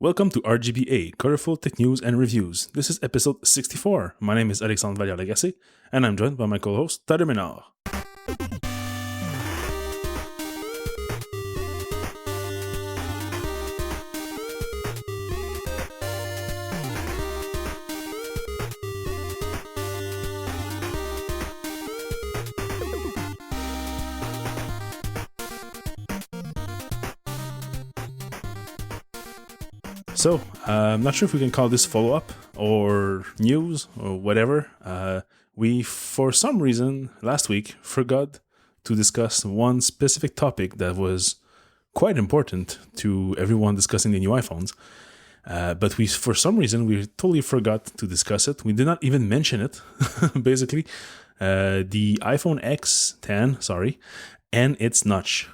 Welcome to RGBA, Colorful Tech News and Reviews. This is episode 64. My name is Alexandre Vallière-Lagacé, and I'm joined by my co-host, Tyler Ménard. So, I'm not sure if we can call this follow-up or news or whatever. We, for some reason, last week forgot to discuss one specific topic that was quite important to everyone discussing the new iPhones. But for some reason, we totally forgot to discuss it. We did not even mention it, basically. The iPhone X10, and its notch.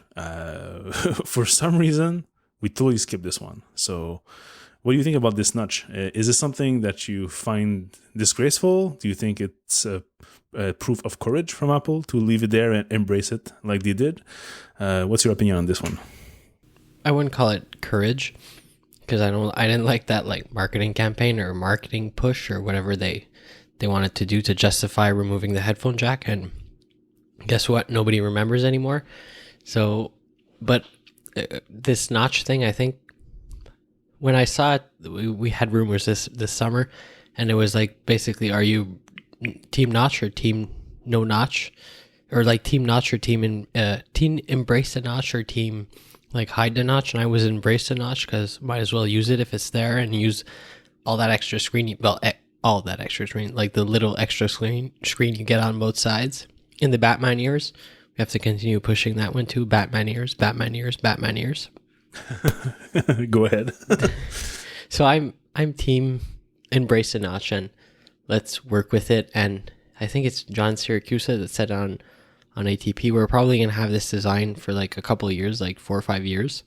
For some reason, we totally skipped this one. So what do you think about this notch? Is this something that you find disgraceful? Do you think it's a proof of courage from Apple to leave it there and embrace it like they did? What's your opinion on this one? I wouldn't call it courage because I didn't like that marketing campaign or marketing push or whatever they wanted to do to justify removing the headphone jack. And guess what? Nobody remembers anymore. So, but this notch thing, I think when I saw it, we had rumors this summer, and it was basically, are you team notch or team no notch, or team notch or team embrace the notch or team hide the notch? And I was embrace the notch because might as well use it if it's there and use all that extra screen. Well, all that extra screen, the little extra screen you get on both sides. In the Batman ears, we have to continue pushing that one too. Batman ears, Batman ears, Batman ears. Go ahead. So I'm team embrace the notch and let's work with it. And I think it's John Siracusa that said on ATP, we're probably going to have this design for a couple of years, 4 or 5 years.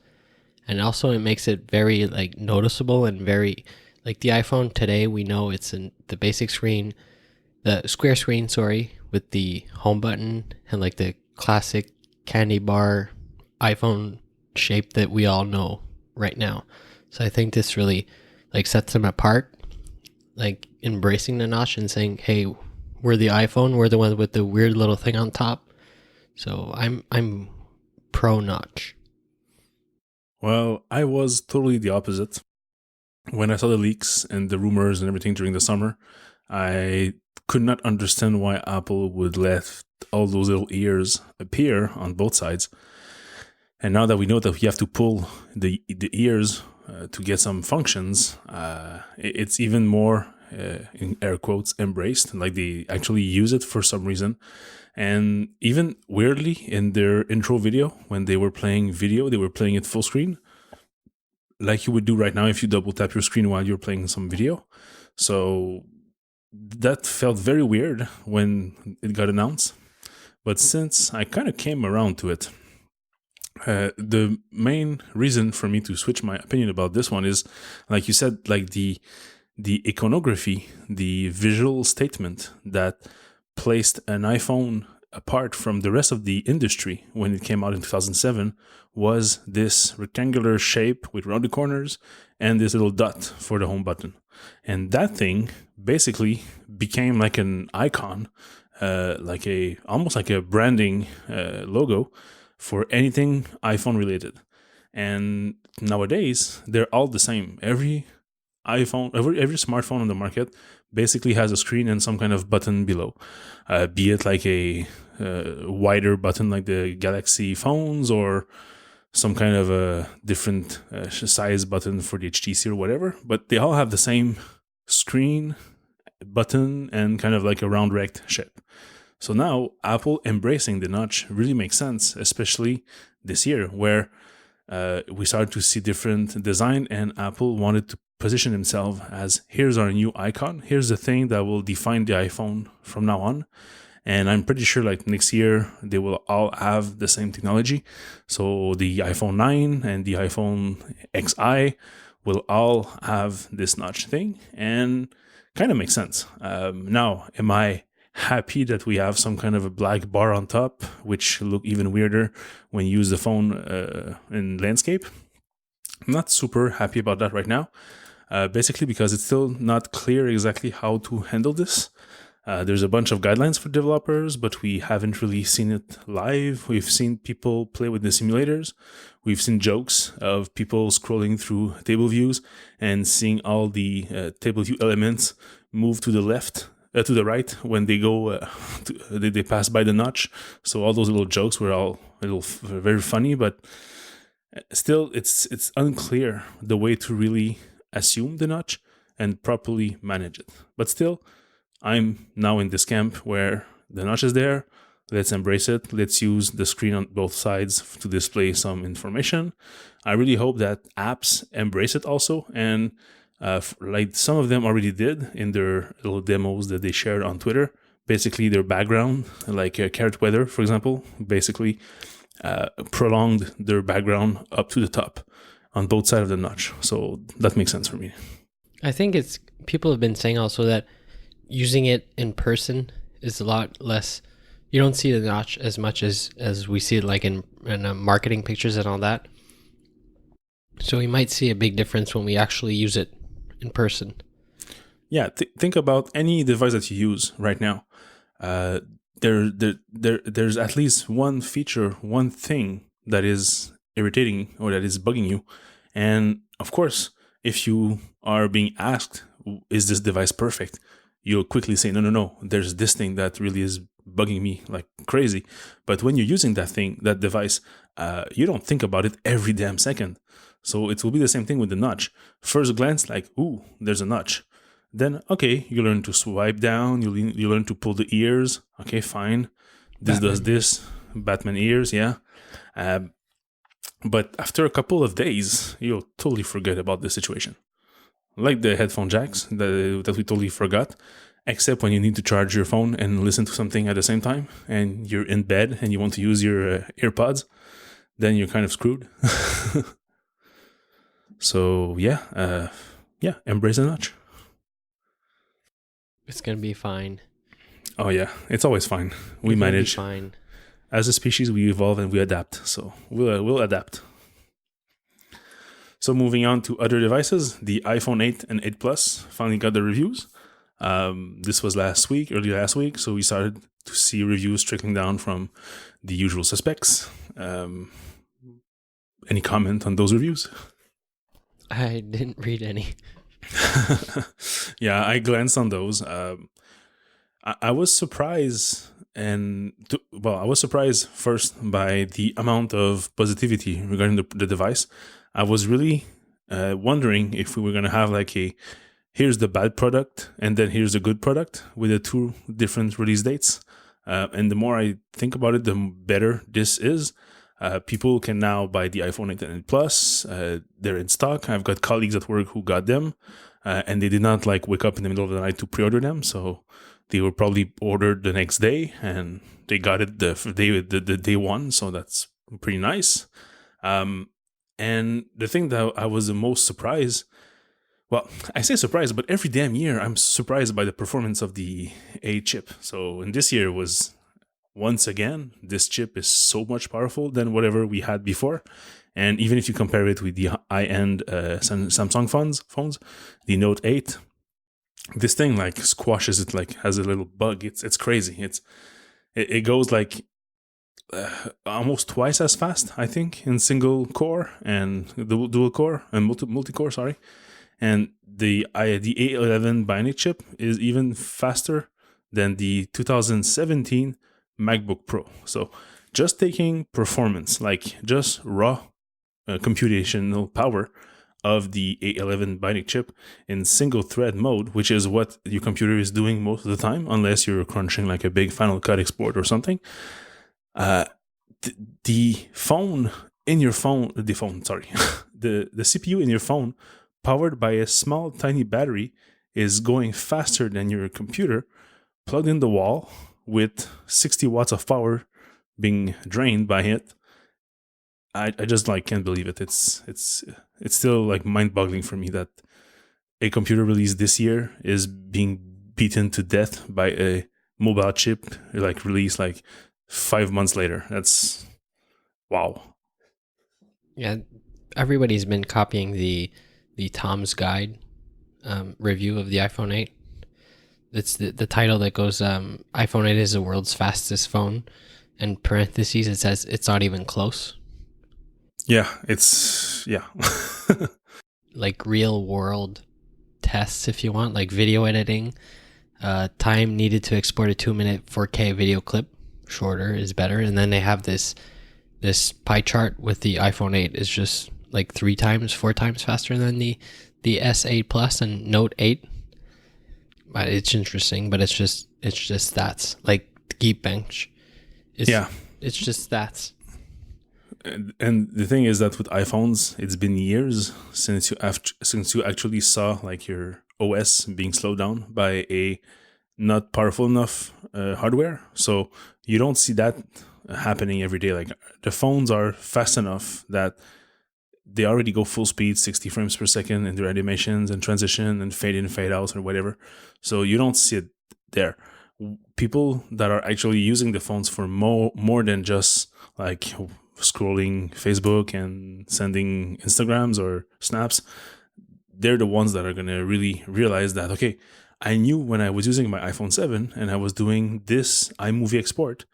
And also it makes it very noticeable and very the iPhone today, we know it's in the basic screen, the square screen, with the home button and the classic candy bar iPhone shape that we all know right now. So I think this really sets them apart, embracing the notch and saying, hey, we're the iPhone, we're the one with the weird little thing on top. So I'm pro notch. Well, I was totally the opposite. When I saw the leaks and the rumors and everything during the summer, I could not understand why Apple would let all those little ears appear on both sides. And now that we know that we have to pull the ears to get some functions, it's even more, in air quotes, embraced. They actually use it for some reason. And even weirdly, in their intro video, when they were playing video, they were playing it full screen, like you would do right now if you double tap your screen while you're playing some video. So that felt very weird when it got announced. But since I kind of came around to it, the main reason for me to switch my opinion about this one is, like you said, the iconography, the visual statement that placed an iPhone apart from the rest of the industry when it came out in 2007 was this rectangular shape with rounded corners and this little dot for the home button. And that thing basically became an icon, almost like a branding logo for anything iPhone related. And nowadays, they're all the same. Every iPhone, every smartphone on the market basically has a screen and some kind of button below, be it a wider button like the Galaxy phones or some kind of a different size button for the HTC or whatever. But they all have the same screen, button, and kind of a round rect shape. So now Apple embracing the notch really makes sense, especially this year where we started to see different design and Apple wanted to position himself as, here's our new icon. Here's the thing that will define the iPhone from now on. And I'm pretty sure next year they will all have the same technology. So the iPhone 9 and the iPhone XI will all have this notch thing and kind of makes sense. Now, am I happy that we have some kind of a black bar on top, which look even weirder when you use the phone in landscape? I'm not super happy about that right now. Basically, because it's still not clear exactly how to handle this. There's a bunch of guidelines for developers, but we haven't really seen it live. We've seen people play with the simulators. We've seen jokes of people scrolling through table views and seeing all the table view elements move to the left, to the right when they go, they pass by the notch. So all those little jokes were all very funny, but still, it's unclear the way to really assume the notch and properly manage it. But still, I'm now in this camp where the notch is there. Let's embrace it. Let's use the screen on both sides to display some information. I really hope that apps embrace it also. And like some of them already did in their little demos that they shared on Twitter. Basically, their background, like Carrot Weather, for example, basically prolonged their background up to the top on both sides of the notch. So that makes sense for me. I think it's people have been saying also that using it in person is a lot less. You don't see the notch as much as we see it like in marketing pictures and all that. So we might see a big difference when we actually use it in person. Yeah, think about any device that you use right now. Uh, there's at least one feature, one thing that is irritating or that is bugging you. And of course, if you are being asked, is this device perfect? You'll quickly say, no, no, no, there's this thing that really is bugging me like crazy. But when you're using that thing, that device, you don't think about it every damn second. So it will be the same thing with the notch. First glance, like, ooh, there's a notch. Then, okay, you learn to swipe down, you learn to pull the ears. Okay, fine. This does this. Batman ears, yeah. But after a couple of days, you'll totally forget about the situation. Like the headphone jacks that we totally forgot, except when you need to charge your phone and listen to something at the same time, and you're in bed and you want to use your AirPods, then you're kind of screwed. So yeah, embrace the notch. It's gonna be fine. Oh yeah, it's always fine. We It's gonna be manage. fine. As a species, we evolve and we adapt. So we'll adapt. So moving on to other devices, the iPhone 8 and 8 Plus finally got the reviews. This was early last week. So we started to see reviews trickling down from the usual suspects. Any comment on those reviews? I didn't read any. Yeah, I glanced on those. I was surprised, I was surprised first by the amount of positivity regarding the device. I was really wondering if we were going to have like here's the bad product and then here's the good product with the two different release dates. And the more I think about it, the better this is. People can now buy the iPhone 8 and 8 Plus. They're in stock. I've got colleagues at work who got them, and they did not like wake up in the middle of the night to pre-order them. So they were probably ordered the next day, and they got it the day one. So that's pretty nice. And the thing that I was the most surprised, well, I say surprised, but every damn year I'm surprised by the performance of the A chip. So in this year was once again, this chip is so much powerful than whatever we had before. And even if you compare it with the high-end Samsung phones, the Note 8, this thing like squashes it, like has a little bug. It's crazy. It goes like almost twice as fast, I think, in single core and dual core and multi core. Sorry, and the A11 Bionic chip is even faster than the 2017 MacBook Pro. So just taking performance, like just raw computational power of the A11 Bionic chip in single thread mode, which is what your computer is doing most of the time, unless you're crunching like a big Final Cut export or something. The phone in your phone, the CPU in your phone, powered by a small tiny battery, is going faster than your computer plugged in the wall with 60 watts of power being drained by it. I just like can't believe it. It's still like mind-boggling for me that a computer released this year is being beaten to death by a mobile chip like released like 5 months later. That's wow. Yeah, everybody's been copying the Tom's Guide review of the iPhone 8. It's the title that goes iPhone 8 is the world's fastest phone, and parentheses it says it's not even close. Yeah. Like real world tests, if you want, like video editing, time needed to export a 2-minute 4K video clip, shorter is better. And then they have this pie chart with the iPhone 8 is just like 4 times faster than the S8 Plus and Note 8. But it's interesting, but it's just stats. Like Geekbench, it's just stats. And the thing is that with iPhones, it's been years since you actually saw like your OS being slowed down by a not powerful enough hardware. So you don't see that happening every day. Like the phones are fast enough that they already go full speed, 60 frames per second in their animations and transition and fade in, fade out, or whatever. So you don't see it there. People that are actually using the phones for more than just like scrolling Facebook and sending Instagrams or snaps, they're the ones that are going to really realize that, okay, I knew when I was using my iPhone 7 and I was doing this iMovie export,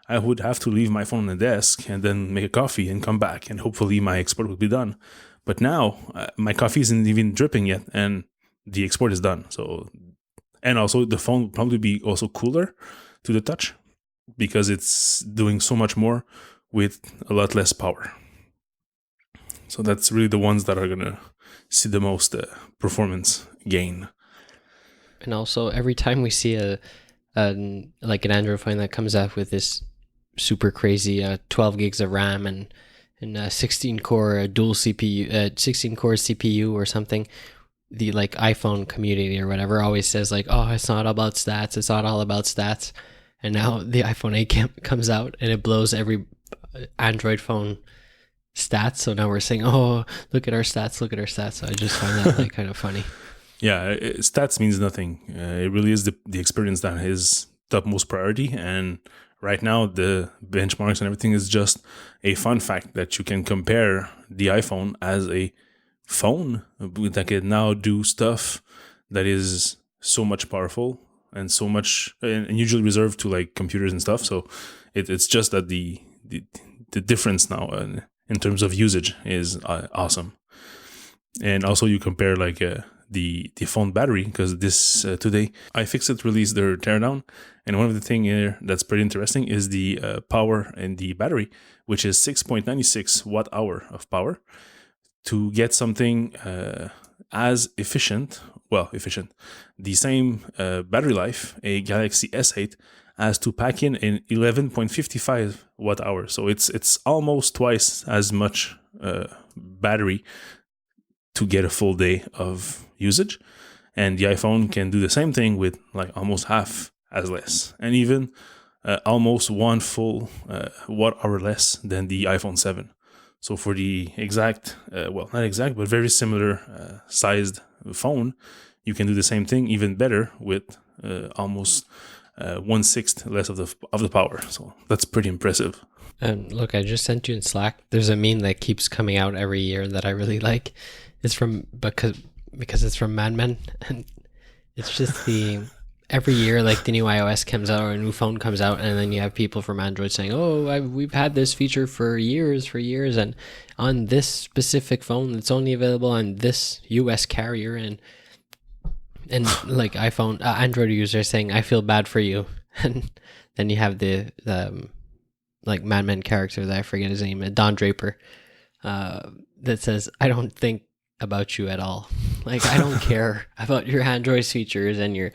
I would have to leave my phone on the desk and then make a coffee and come back, and hopefully my export will be done. But now my coffee isn't even dripping yet, and the export is done. So, and also the phone will probably be also cooler to the touch because it's doing so much more with a lot less power. So that's really the ones that are going to see the most performance gain. And also, every time we see like an Android phone that comes out with this super crazy 12 gigs of RAM and 16 core dual CPU, 16 core CPU or something, the like iPhone community or whatever always says like, oh, it's not about stats, it's not all about stats. And now the iPhone 8 comes out and it blows every Android phone stats. So now we're saying, oh, look at our stats. So I just find that like kind of funny. Yeah, stats means nothing. It really is the experience that is topmost priority. And right now, the benchmarks and everything is just a fun fact that you can compare the iPhone as a phone that can now do stuff that is so much powerful and so much, and usually reserved to like computers and stuff. So it's just that the difference now in terms of usage is awesome. And also you compare like the phone battery, because this today iFixit released their teardown, and one of the thing here that's pretty interesting is the power in the battery, which is 6.96 watt hour of power to get something as efficient, the same battery life a Galaxy S8 as to pack in 11.55 watt hour. So it's almost twice as much battery to get a full day of usage. And the iPhone can do the same thing with like almost half as less, and even almost one full watt hour less than the iPhone 7. So for the exact, not exact, but very similar sized phone, you can do the same thing even better with almost 1/6 less of the power. So that's pretty impressive. And look, I just sent you in Slack. There's a meme that keeps coming out every year that I really like. It's from because it's from Mad Men, and it's just every year like the new iOS comes out or a new phone comes out, and then you have people from Android saying, "Oh, we've had this feature for years, and on this specific phone that's only available on this US carrier," and like iPhone Android users saying, "I feel bad for you," and then you have the like Mad Men character that I forget his name, Don Draper, that says, "I don't think about you at all. Like, I don't care about your Android features and your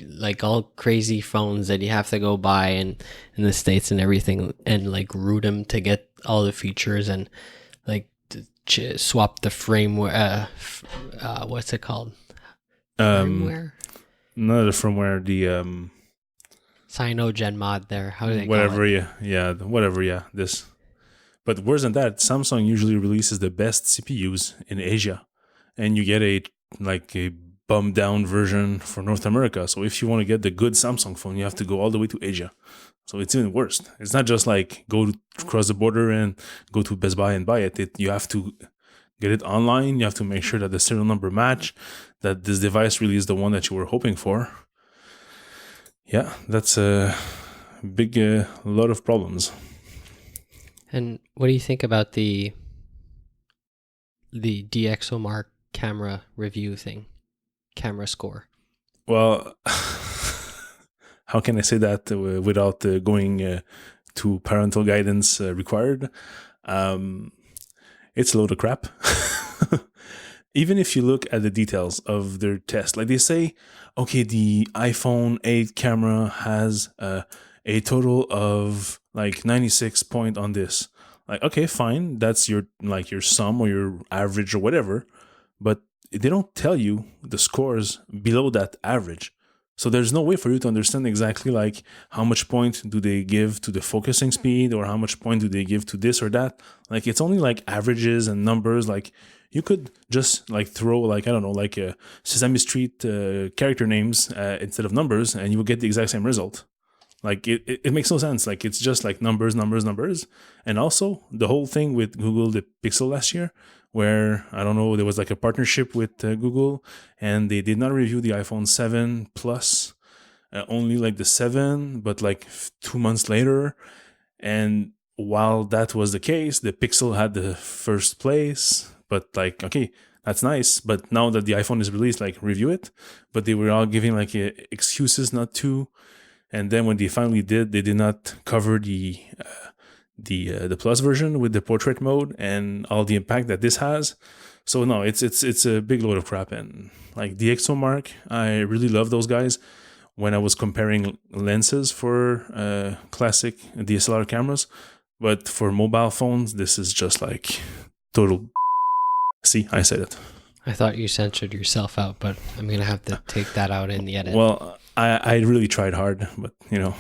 like all crazy phones that you have to go buy in the States and everything, and like root them to get all the features and like swap the firmware. What's it called? Firmware? Not the firmware, the CyanogenMod there. How do they whatever, call it? yeah, this. But worse than that, Samsung usually releases the best CPUs in Asia, and you get a bummed down version for North America. So if you want to get the good Samsung phone, you have to go all the way to Asia. So it's even worse. It's not just like go across the border and go to Best Buy and buy it. You have to get it online. You have to make sure that the serial number match, that this device really is the one that you were hoping for. Yeah, that's a big lot of problems. And what do you think about the DxOMark camera review thing, camera score? Well, how can I say that without going to parental guidance required? It's a load of crap. Even if you look at the details of their test, like they say, okay, the iPhone 8 camera has a total of like 96 point on this. Like, okay, fine, that's your sum or your average or whatever, but they don't tell you the scores below that average. So there's no way for you to understand exactly like how much point do they give to the focusing speed or how much point do they give to this or that. Like it's only like averages and numbers. Like you could just like throw like, I don't know, like Sesame Street character names instead of numbers and you will get the exact same result. Like it makes no sense. Like it's just like numbers. And also the whole thing with Google, the Pixel last year, where I don't know, there was like a partnership with Google and they did not review the iPhone 7 Plus, only like the 7, but like 2 months later. And while that was the case, the Pixel had the first place, but like, okay, that's nice. But now that the iPhone is released, like review it. But they were all giving like excuses not to. And then when they finally did, they did not cover the Plus version with the portrait mode and all the impact that this has. So no, it's a big load of crap. And like DxOMark, I really love those guys. When I was comparing lenses for classic DSLR cameras, but for mobile phones, this is just like total. See, I said it. I thought you censored yourself out, but I'm going to have to take that out in the edit. Well, I really tried hard, but you know,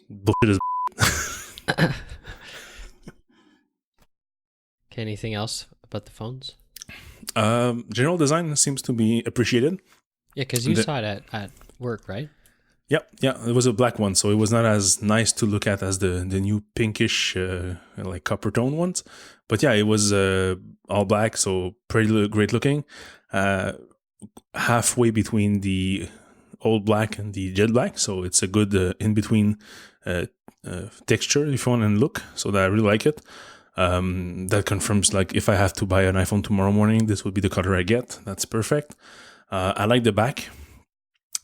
bullshit is. Okay, anything else about the phones? General design seems to be appreciated. Yeah, because you saw it at work, right? Yep, yeah, it was a black one, so it was not as nice to look at as the new pinkish, like copper tone ones. But yeah, it was all black, so pretty great looking. Halfway between the old black and the jet black, so it's a good in between texture if you want and look. So that I really like it. That confirms like if I have to buy an iPhone tomorrow morning, this would be the color I get. That's perfect. I like the back.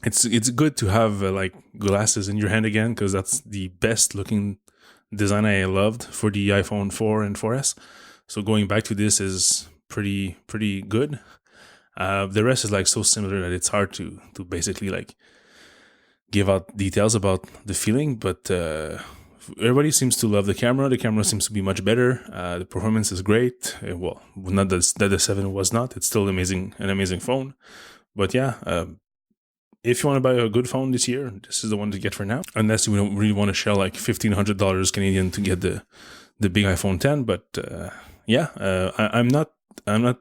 It's good to have like glasses in your hand again because that's the best looking design I loved for the iPhone 4 and 4S. So going back to this is pretty good. The rest is like so similar that it's hard to basically like give out details about the feeling, but everybody seems to love the camera. The camera seems to be much better. The performance is great. Well, not that the 7 was not. It's still an amazing phone. But yeah, if you want to buy a good phone this year, this is the one to get for now. Unless you don't really want to shell like $1,500 Canadian to get the big iPhone 10. But I'm not.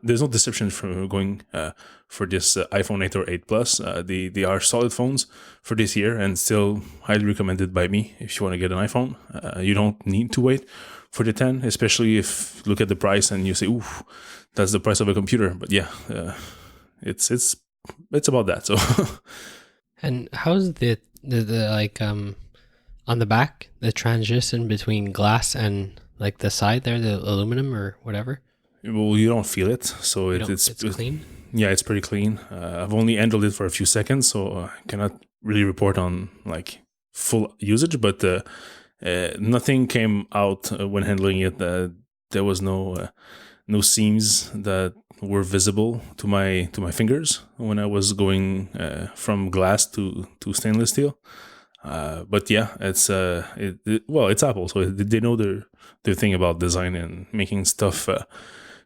There's no deception for going for this iPhone 8 or 8 Plus. They are solid phones for this year and still highly recommended by me if you want to get an iPhone. You don't need to wait for the 10, especially if you look at the price and you say, "Ooh, that's the price of a computer." But yeah, it's about that. So, and how's the like on the back, the transition between glass and like the side there, the aluminum or whatever? Well, you don't feel it, so it's clean. Yeah, it's pretty clean. I've only handled it for a few seconds, so I cannot really report on like full usage. But nothing came out when handling it. There was no seams that were visible to my fingers when I was going from glass to stainless steel. But yeah, it's it's Apple, so they know their thing about design and making stuff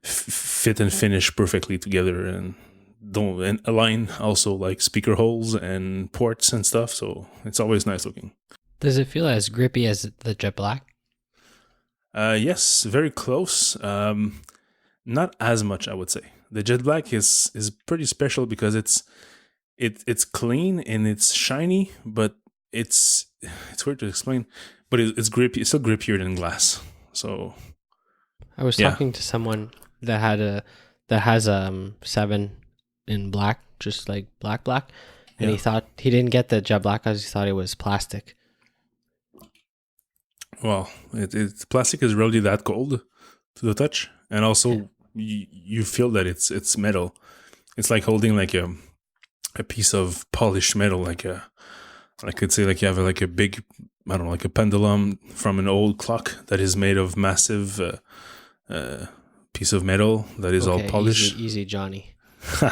fit and finish perfectly together and align also like speaker holes and ports and stuff. So it's always nice looking. Does it feel as grippy as the jet black? Yes, very close. Not as much, I would say. The jet black is pretty special because it's clean and it's shiny, but it's weird to explain. But it's grippy. It's still grippier than glass. So I was yeah, talking to someone that has 7 in black, just like black, and yeah. he thought he didn't get the jet black because he thought it was plastic. Well, plastic is really that cold to the touch, and Yeah. also you feel that it's metal. It's like holding like a piece of polished metal, I could say like you have like a big, I don't know, like a pendulum from an old clock that is made of massive uh, piece of metal that is all Okay, polished. easy, Johnny. So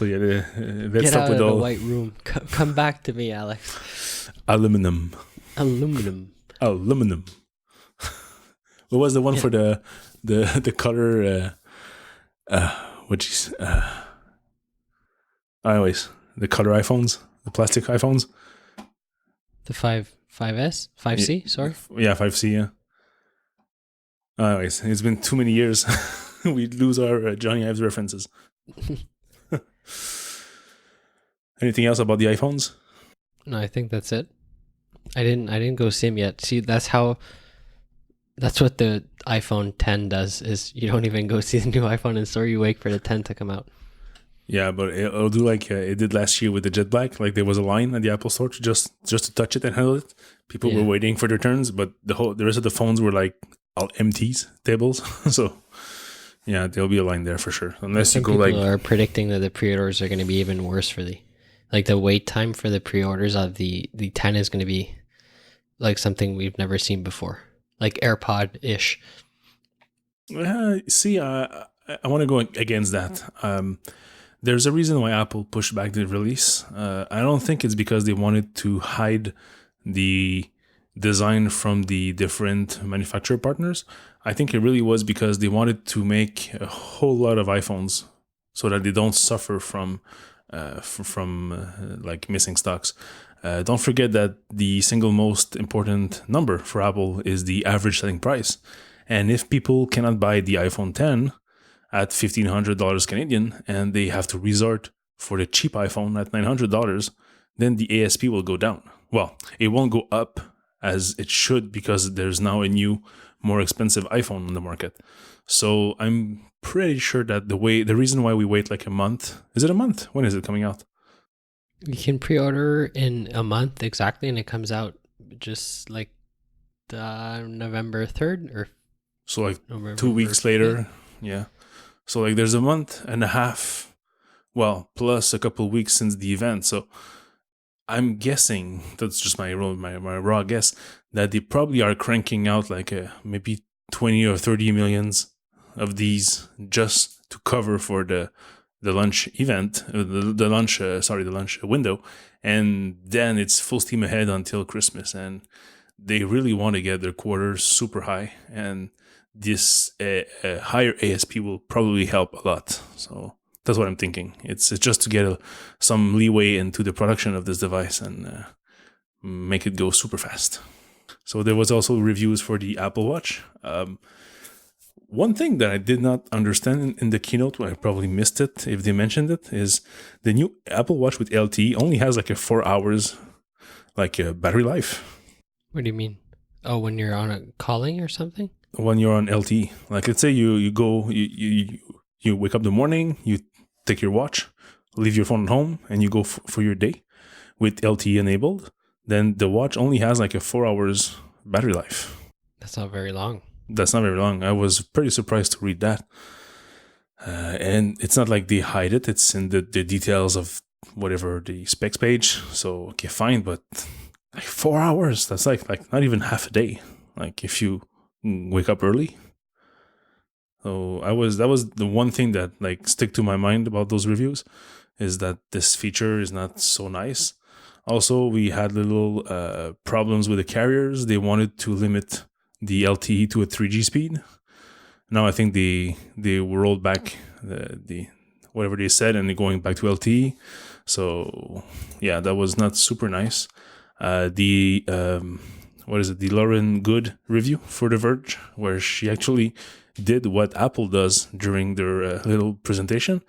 yeah, let's Get stop out with of the all white room. Come back to me, Alex. aluminum. Aluminum. Aluminum. What was the one Yeah. for the color? Which is anyways, the color iPhones, the plastic iPhones. The 5S? Yeah, 5C, sorry. yeah, 5C. Yeah. Anyways, it's been too many years. We lose our Johnny Ives references. Anything else about the iPhones? No, I think that's it. I didn't go sim yet. See, that's what the iPhone 10 does is you don't even go see the new iPhone in store, you wait for the 10 to come out. Yeah, but it'll do like it did last year with the Jet Black. Like there was a line at the Apple Store just to touch it and handle it. People were Yeah. waiting for their turns, but the rest of the phones were like all empties tables. So yeah, there'll be a line there for sure. Unless you Some go people like are predicting that the pre-orders are going to be even worse for the wait time for the pre-orders of the 10 is going to be like something we've never seen before. Like AirPod-ish. see, I want to go against that. There's a reason why Apple pushed back the release. I don't think it's because they wanted to hide the design from the different manufacturer partners. I think it really was because they wanted to make a whole lot of iPhones so that they don't suffer from like missing stocks. Don't forget that the single most important number for Apple is the average selling price. And if people cannot buy the iPhone 10 at $1,500 Canadian and they have to resort for the cheap iPhone at $900, then the ASP will go down. Well, it won't go up as it should because there's now a new, more expensive iPhone on the market. So I'm pretty sure that the reason why we wait like a month, is it a month? When is it coming out? You can pre-order in a month exactly, and it comes out just like November 3rd or So like November 2 weeks 5th. later, yeah. So like there's a month and a half, well, plus a couple of weeks since the event. So I'm guessing, that's just my raw guess, that they probably are cranking out like maybe 20 or 30 millions of these just to cover for the lunch event, the lunch window, and then it's full steam ahead until Christmas, and they really want to get their quarters super high, and this higher ASP will probably help a lot. So that's what I'm thinking. It's just to get some leeway into the production of this device and make it go super fast. So there was also reviews for the Apple Watch. One thing that I did not understand in the keynote, I probably missed it if they mentioned it, is the new Apple Watch with LTE only has like a 4 hours battery life What do you mean? Oh, when you're on a calling or something? when you're on LTE. Like let's say you wake up in the morning, you take your watch, leave your phone at home, and you go for your day with LTE enabled. Then the watch only has like a 4 hours battery life. That's not very long. That's not very long. I was pretty surprised to read that. And it's not like they hide it. It's in the details of whatever the specs page. So, okay, fine. But like 4 hours, that's like not even half a day. Like if you wake up early. So that was the one thing that like stick to my mind about those reviews is that this feature is not so nice. Also, we had little problems with the carriers. They wanted to limit the LTE to a 3G speed. Now I think they rolled back the whatever they said and they're going back to LTE. So yeah, that was not super nice. The Lauren Good review for The Verge, where she actually did what Apple does during their little presentation.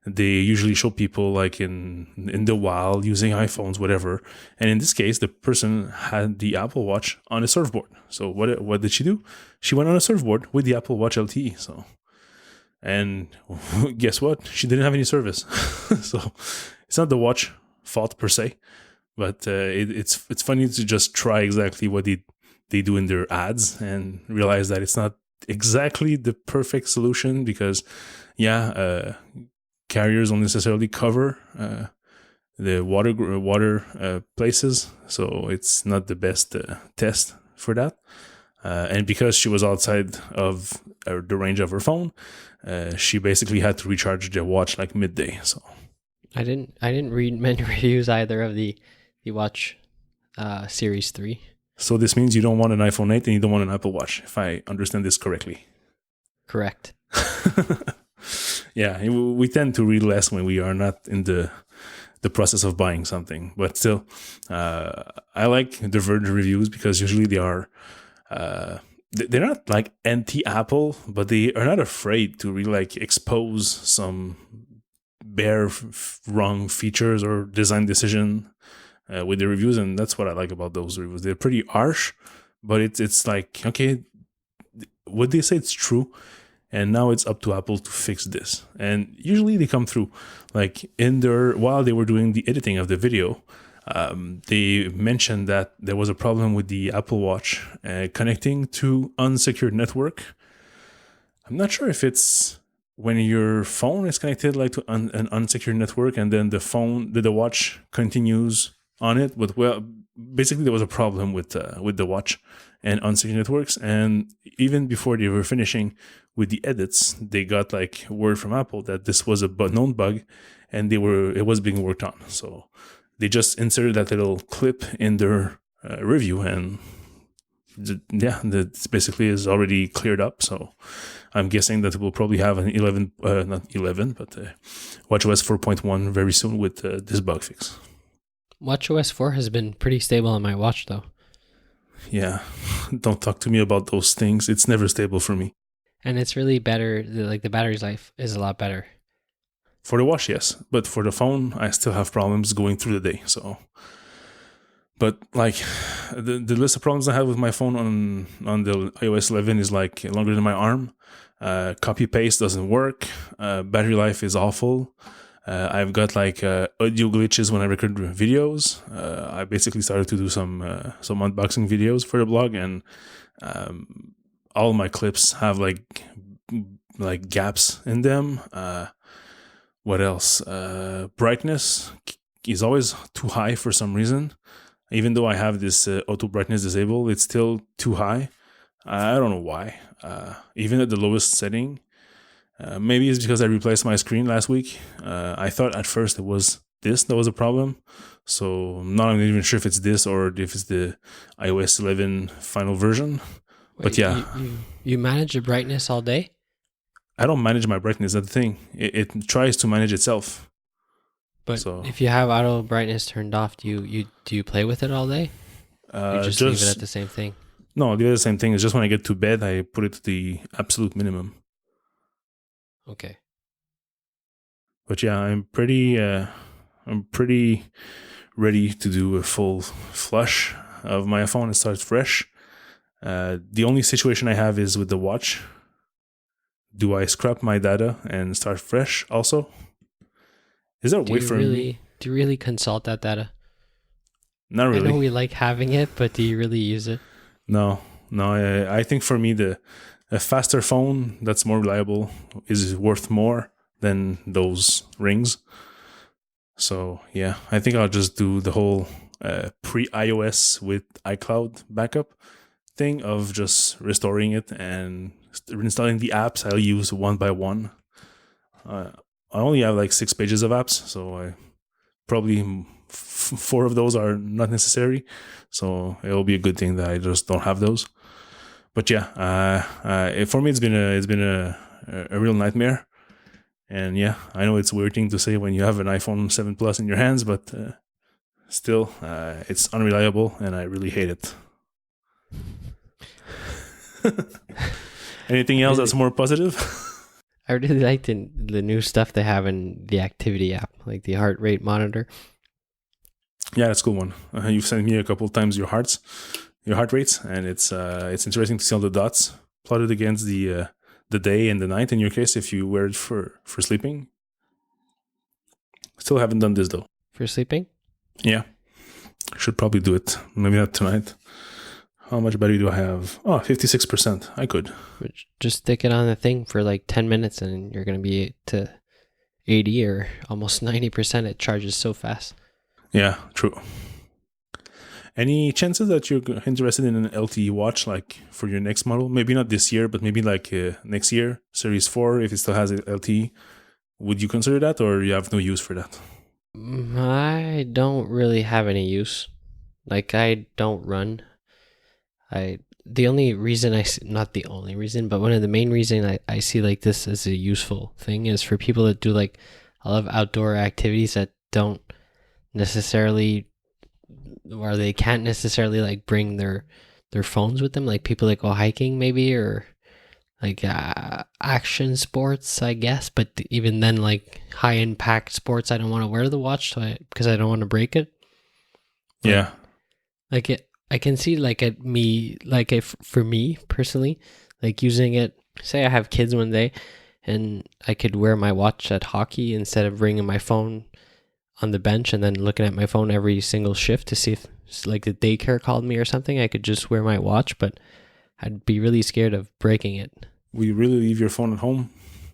They usually show people like in the wild using iPhones, whatever. And in this case, the person had the Apple Watch on a surfboard. So what did she do? She went on a surfboard with the Apple Watch LTE. So, and guess what? She didn't have any service. So it's not the watch fault per se, but it's funny to just try exactly what they do in their ads and realize that it's not exactly the perfect solution because carriers don't necessarily cover the water places, so it's not the best test for that. And because she was outside of the range of her phone, she basically had to recharge the watch like midday. So I didn't read many reviews either of the Watch Series 3. so this means you don't want an iPhone 8 and you don't want an Apple Watch, if I understand this correctly. Correct. Yeah, we tend to read less when we are not in the process of buying something. But still, I like the Verge reviews because usually they are they're not like anti-Apple, but they are not afraid to really like expose some bare wrong features or design decision with the reviews, and that's what I like about those reviews. They're pretty harsh, but it's like, okay, what they say it's true, and now it's up to Apple to fix this. And usually they come through, like while they were doing the editing of the video, they mentioned that there was a problem with the Apple Watch connecting to unsecured network. I'm not sure if it's when your phone is connected like to an unsecured network and then the watch continues on it. But basically there was a problem with the watch and unsecured networks. And even before they were finishing with the edits, they got like word from Apple that this was a known bug, and it was being worked on. So they just inserted that little clip in their review, and that basically is already cleared up. So I'm guessing that we'll probably have an not 11, but WatchOS 4.1 very soon with this bug fix. WatchOS 4 has been pretty stable on my watch, though. Yeah, don't talk to me about those things. It's never stable for me. And it's really better. Like the battery life is a lot better. For the watch, yes, but for the phone, I still have problems going through the day. So, but like the list of problems I have with my phone on the iOS 11 is like longer than my arm. Copy paste doesn't work. Battery life is awful. I've got like audio glitches when I record videos. I basically started to do some unboxing videos for the blog, and all my clips have like gaps in them. What else? Brightness is always too high for some reason. Even though I have this auto brightness disabled, it's still too high. I don't know why. Even at the lowest setting, maybe it's because I replaced my screen last week. I thought at first it was this that was a problem. So I'm not even sure if it's this or if it's the iOS 11 final version. Wait, but yeah. You manage the brightness all day? I don't manage my brightness. That's the thing. It tries to manage itself. But if you have auto brightness turned off, do you play with it all day? You just leave it at the same thing? No, the same thing is just when I get to bed, I put it to the absolute minimum. Okay. But yeah, I'm pretty ready to do a full flush of my phone and start fresh. The only situation I have is with the watch. Do I scrap my data and start fresh also? Is there a way for me? Do you really consult that data? Not really. I know we like having it, but do you really use it? No. I think for me, a faster phone that's more reliable is worth more than those rings. So yeah, I think I'll just do the whole pre-iOS with iCloud backup thing of just restoring it and installing the apps I'll use one by one. I only have like 6 pages of apps, so I probably 4 of those are not necessary. So it'll be a good thing that I just don't have those. But yeah, for me it's been a real nightmare. And yeah, I know it's a weird thing to say when you have an iPhone 7 Plus in your hands, but still, it's unreliable, and I really hate it. Anything else that's Really, more positive? I really like the new stuff they have in the activity app, like the heart rate monitor. Yeah, that's a cool one. You've sent me a couple of times your heart rates, and it's interesting to see all the dots plotted against the day and the night. In your case, if you wear it for sleeping, still haven't done this though. For sleeping? Yeah, should probably do it. Maybe not tonight. How much battery do I have? Oh, 56%. I could. Just stick it on the thing for like 10 minutes and you're going to be to 80 or almost 90%. It charges so fast. Yeah, true. Any chances that you're interested in an LTE watch, like for your next model? Maybe not this year, but maybe like next year, Series 4, if it still has LTE. Would you consider that, or you have no use for that? I don't really have any use. Like, I don't run. The only reason not the only reason, but one of the main reason I see like this as a useful thing is for people that do like a lot of outdoor activities that don't necessarily, or they can't necessarily like bring their phones with them, like people that go hiking maybe, or like action sports, I guess. But even then, like high impact sports, I don't want to wear the watch because I don't want to break it. But Yeah. like it, I can see like at me, like if for me personally, like using it. Say I have kids one day, and I could wear my watch at hockey instead of bringing my phone on the bench and then looking at my phone every single shift to see if like the daycare called me or something. I could just wear my watch, but I'd be really scared of breaking it. Will you really leave your phone at home?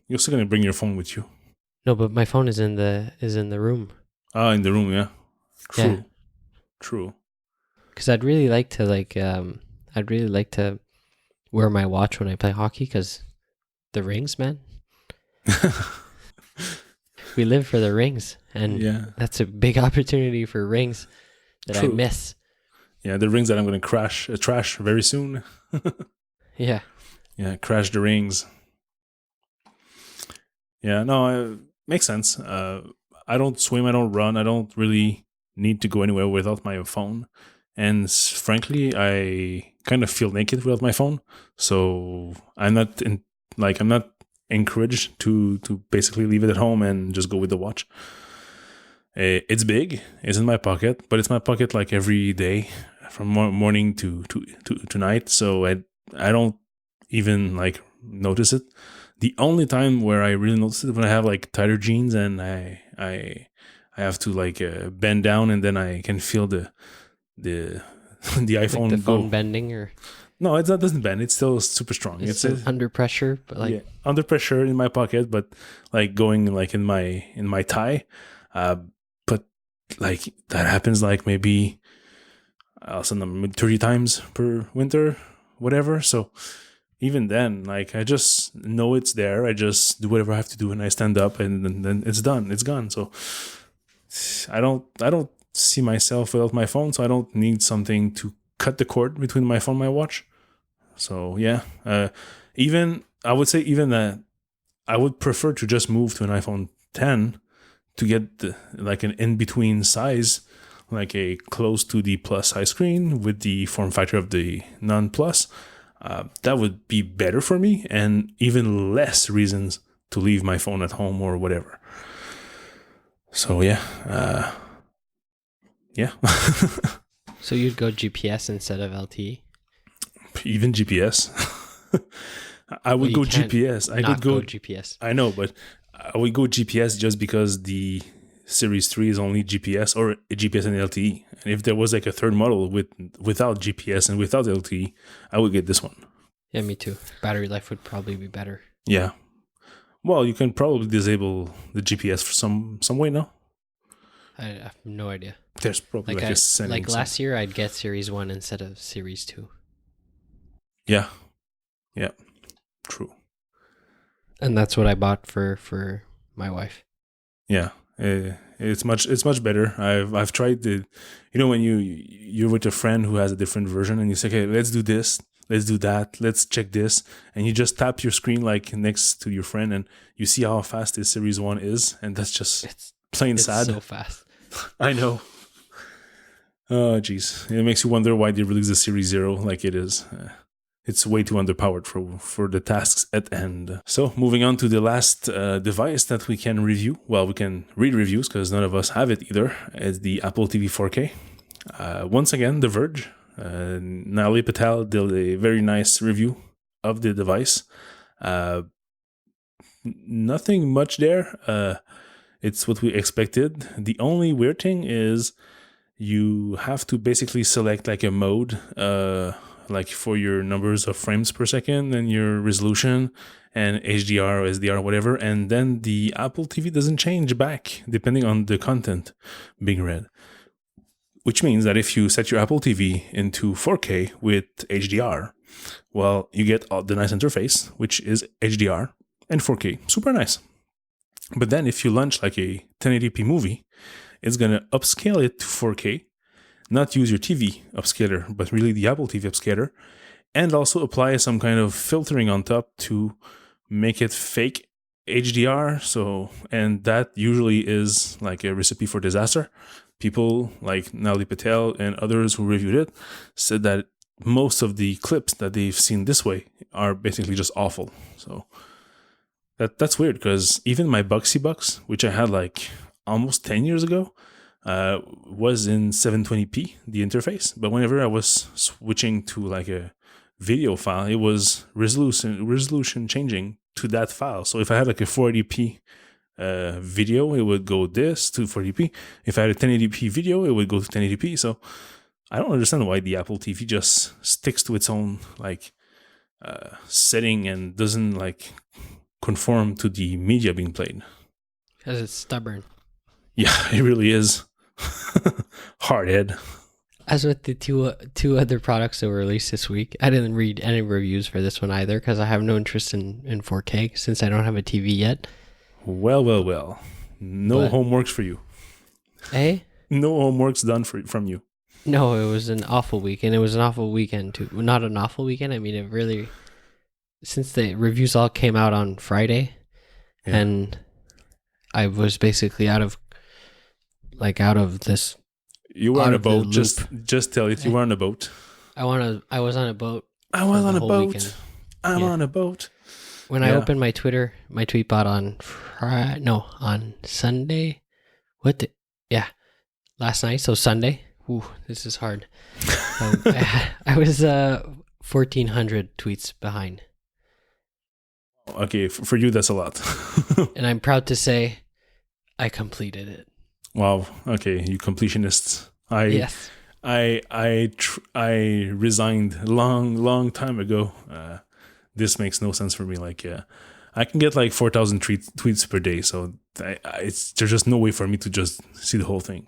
You're still gonna bring your phone with you. No, but my phone is in the room. Ah, in the room, yeah. Yeah, True. True. because I'd really like to wear my watch when I play hockey because the rings, man. We live for the rings, and Yeah. that's a big opportunity for rings that I True. miss. Yeah, the rings that I'm gonna trash very soon. Yeah, Yeah, crash the rings. Yeah, no, makes sense. I don't swim, I don't run, I don't really need to go anywhere without my phone. And frankly, I kind of feel naked without my phone. So I'm not encouraged to basically leave it at home and just go with the watch. It's big, it's in my pocket, but it's my pocket like every day from morning to night. So I don't even like notice it. The only time where I really notice it when I have like tighter jeans and I have to like bend down and then I can feel the the like the iPhone phone go. bending, or No, it doesn't bend. It's still super strong. it's It's still under pressure, but like yeah, under pressure in my pocket, but like going like in my tie. But like that happens like maybe I'll send them 30 times per winter, whatever. So even then, like I just know it's there. I just do whatever I have to do, and I stand up, and then it's done. It's gone. So I don't see myself without my phone. So I don't need something to cut the cord between my phone and my watch. So yeah, even I would say even that I would prefer to just move to an iPhone 10 to get like an in between size, like a close to the plus size screen with the form factor of the non plus. That would be better for me, and even less reasons to leave my phone at home or whatever. So yeah, yeah. so you'd go GPS instead of LTE. Even GPS. I would go GPS. I could go GPS. I know, but I would go GPS just because the Series 3 is only GPS or GPS and LTE. And if there was like a third model without GPS and without LTE, I would get this one. Yeah, me too. Battery life would probably be better. Yeah. Well, you can probably disable the GPS for some way, no? I have no idea. There's probably like a setting. Like last year, I'd get Series 1 instead of Series 2. Yeah. Yeah. True. And that's what I bought for my wife. Yeah. It's much better. I've tried the, when you're with a friend who has a different version and you say, okay, let's do this, let's do that, let's check this, and you just tap your screen like next to your friend and you see how fast this Series 1 is, and that's just plain sad. It's so fast. I know. Oh, geez. It makes you wonder why they released the Series 0 like it is. it's way too underpowered for the tasks at hand. So moving on to the last device that we can review. Well, we can read reviews because none of us have it either. It's the Apple TV 4K. Once again, The Verge. Nali Patel did a very nice review of the device. Nothing much there. It's what we expected. The only weird thing is you have to basically select like a mode, like for your numbers of frames per second and your resolution and HDR or SDR or whatever. And then the Apple TV doesn't change back depending on the content being read. Which means that if you set your Apple TV into 4K with HDR, well, you get the nice interface, which is HDR and 4K. Super nice. But then if you launch like a 1080p movie, it's going to upscale it to 4K, not use your TV upscaler, but really the Apple TV upscaler, and also apply some kind of filtering on top to make it fake HDR. And that usually is like a recipe for disaster. People like Nali Patel and others who reviewed it said that most of the clips that they've seen this way are basically just awful. So that's weird because even my Bugsy Bucks, which I had like almost 10 years ago, was in 720p, the interface. But whenever I was switching to like a video file, it was resolution changing to that file. So if I had like a 480p video, it would go this to 480p. If I had a 1080p video, it would go to 1080p. So I don't understand why the Apple TV just sticks to its own like setting and doesn't like conform to the media being played. Because it's stubborn. Yeah, it really is. Hardhead. As with the two other products that were released this week, I didn't read any reviews for this one either because I have no interest in 4K since I don't have a TV yet. Well. No homeworks for you. Eh? No homeworks done from you. No, it was an awful week, and it was an awful weekend too. Not an awful weekend. I mean, it really, since the reviews all came out on Friday, and I was basically out of this. You were on a boat. Just tell it. You were on a boat. I was on a boat. I was on a boat. Weekend. I'm on a boat. When I opened my tweetbot on Sunday. Last night. So Sunday. Ooh, this is hard. I was 1,400 tweets behind. Okay, for you that's a lot. And I'm proud to say I completed it. Wow. Okay, you completionists. Yes. I resigned long time ago. This makes no sense for me. Like, I can get like 4,000 tweets per day, so there's just no way for me to just see the whole thing.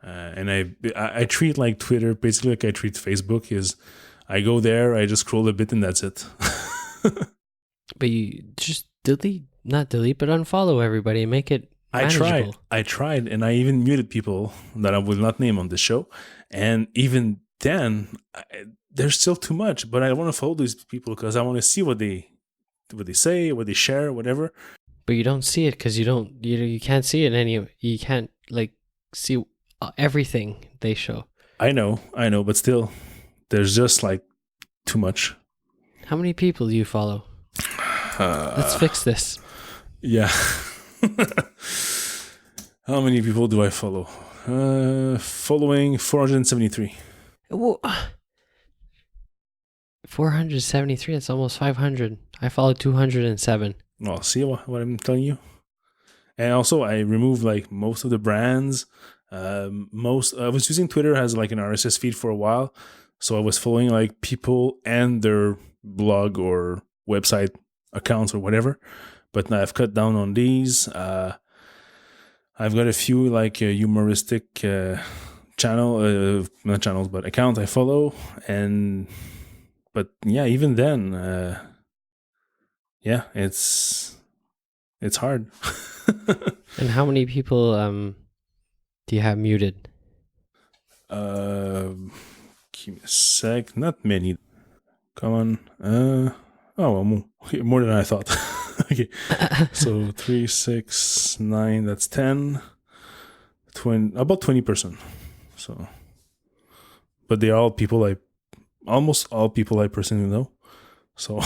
And I treat like Twitter basically like I treat Facebook. Is I go there, I just scroll a bit, and that's it. But you just not delete, but unfollow everybody and make it manageable. I tried, and I even muted people that I will not name on the show. And even then, there's still too much. But I want to follow these people because I want to see what they say, what they share, whatever. But you don't see it because you can't see it you can't like see everything they show. I know, but still, there's just like too much. How many people do you follow? Let's fix this. Yeah. How many people do I follow? Following 473. Whoa. 473, that's almost 500. I follow 207. Oh, see what I'm telling you? And also, I removed like most of the brands. I was using Twitter as like an RSS feed for a while. So I was following like people and their blog or website accounts or whatever. But now I've cut down on these. I've got a few like humoristic not channels, but accounts I follow. But yeah, even then, it's hard. And how many people do you have muted? Give me a sec. Not many. Come on. More than I thought. Okay. So 3, 6, 9, that's 10. 20, about 20%. So, but they're all people almost all people I personally know. So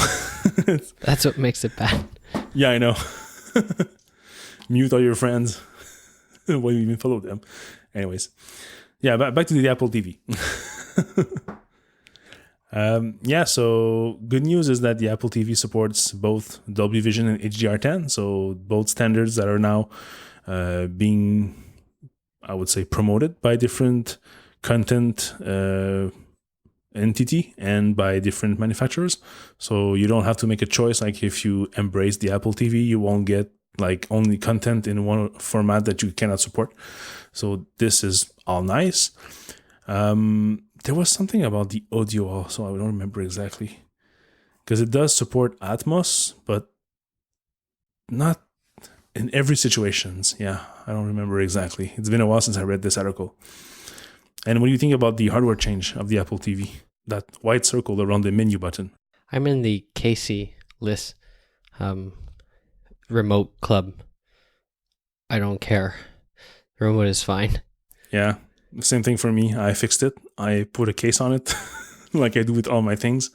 That's what makes it bad. yeah, I know. Mute all your friends. Why you even follow them? Anyways, yeah, back to the Apple TV. Yeah, so good news is that the Apple TV supports both Dolby Vision and HDR10, so both standards that are now being, I would say, promoted by different content entity and by different manufacturers. So you don't have to make a choice. Like if you embrace the Apple TV, you won't get like only content in one format that you cannot support. So this is all nice. There was something about the audio also. I don't remember exactly because it does support Atmos, but not in every situations. Yeah, I don't remember exactly. It's been a while since I read this article. And when you think about the hardware change of the Apple TV, that white circle around the menu button. I'm in the Casey list remote club. I don't care. The remote is fine. Yeah, same thing for me. I fixed it. I put a case on it like I do with all my things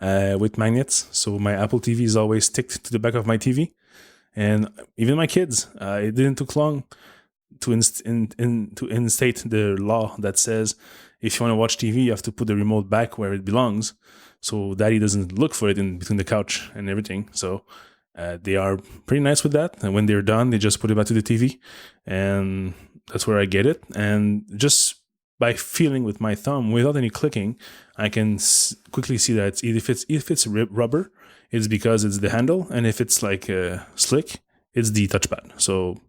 with magnets. So my Apple TV is always sticked to the back of my TV. And even my kids, it didn't take long to instate the law that says if you want to watch TV, you have to put the remote back where it belongs. So daddy doesn't look for it in between the couch and everything. So they are pretty nice with that. And when they're done, they just put it back to the TV. And that's where I get it. And just by feeling with my thumb, without any clicking, I can quickly see that if it's rubber, it's because it's the handle. And if it's like slick, it's the touchpad. So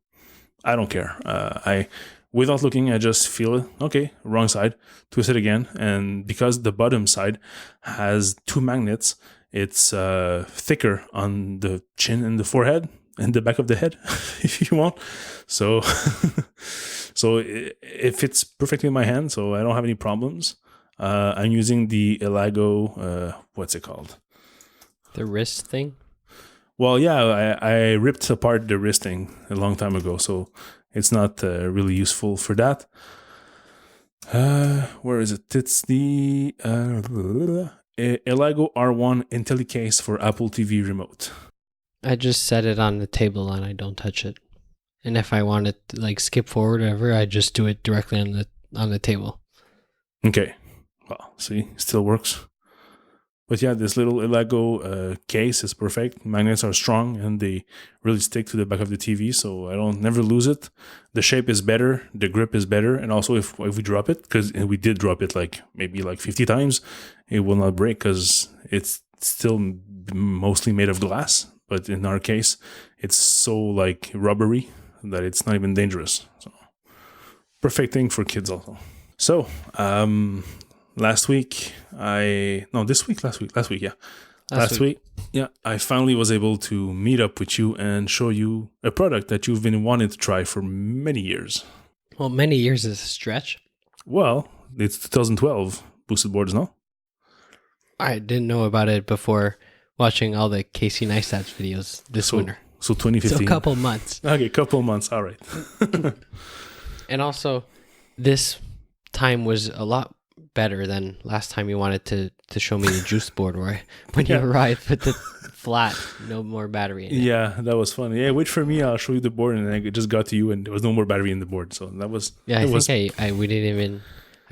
I don't care. Without looking, I just feel it. Okay, wrong side. Twist it again. And because the bottom side has two magnets, it's thicker on the chin and the forehead and the back of the head, if you want. So, so it fits perfectly in my hand. So I don't have any problems. I'm using the Elago. What's it called? The wrist thing. Well, yeah, I ripped apart the wrist thing a long time ago, so it's not really useful for that. Where is it? It's the Elago R1 IntelliCase for Apple TV remote. I just set it on the table and I don't touch it. And if I want to like skip forward or whatever, I just do it directly on the table. Okay. Well, see, still works. But yeah, this little Elago case is perfect. Magnets are strong and they really stick to the back of the TV, so I don't never lose it. The shape is better, the grip is better, and also if we drop it, because we did drop it like maybe like 50 times, it will not break because it's still mostly made of glass. But in our case, it's so like rubbery that it's not even dangerous. So perfect thing for kids also. So last week, last week, yeah. Last week, yeah, I finally was able to meet up with you and show you a product that you've been wanting to try for many years. Well, many years is a stretch. Well, it's 2012 boosted boards, no? I didn't know about it before watching all the Casey Neistat videos this winter. So 2015. So a couple months. Okay, couple months, all right. And also, this time was a lot better than last time you wanted to show me the juice board where when you arrived with the flat, no more battery in it. Yeah, that was fun. Yeah, wait for me, I'll show you the board, and I just got to you and there was no more battery in the board. So that was I